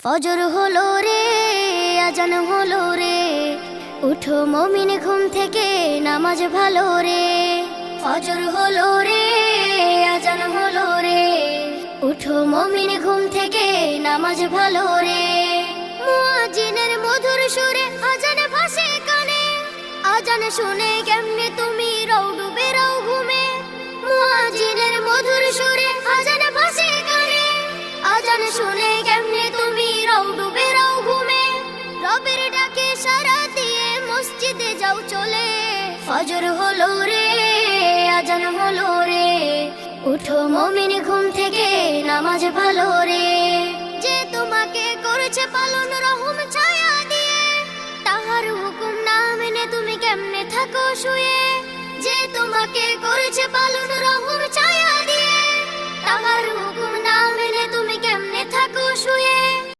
ফজর হলো রে, আজান হলো রে, উঠো মুমিন ঘুম থেকে, নামাজ ভালো রে। ফজর হলো রে, আজান হলো রে, উঠো মুমিন ঘুম থেকে, নামাজ ভালো রে। মুয়াজ্জিনের মধুর সুরে আজান ভাসে কানে, আজান শুনে কেমনে তুমি রও ডুবে রও ঘুমে। মুয়াজ্জিনের মধুর সুরে আজান ভাসে কানে, আজান শুনে কেমনে তুমি রও ডুবে রও ঘুমে। রবের ডাকে সাড়া দিয়ে মসজিদে যাও চলে। ফজর হলো রে, আজান হলো রে, উঠো মুমিন ঘুম থেকে, নামাজ ভালো রে। যে তোমাকে করেছে পালন রহম ছায়া দিয়ে, তাহার হুকুম না মেনে তুমি কেমনে থাকো শুয়ে। যে তোমাকে করেছে পালন রহম ছায়া দিয়ে, তাহার হুকুম না মেনে তুমি কেমনে থাকো শুয়ে।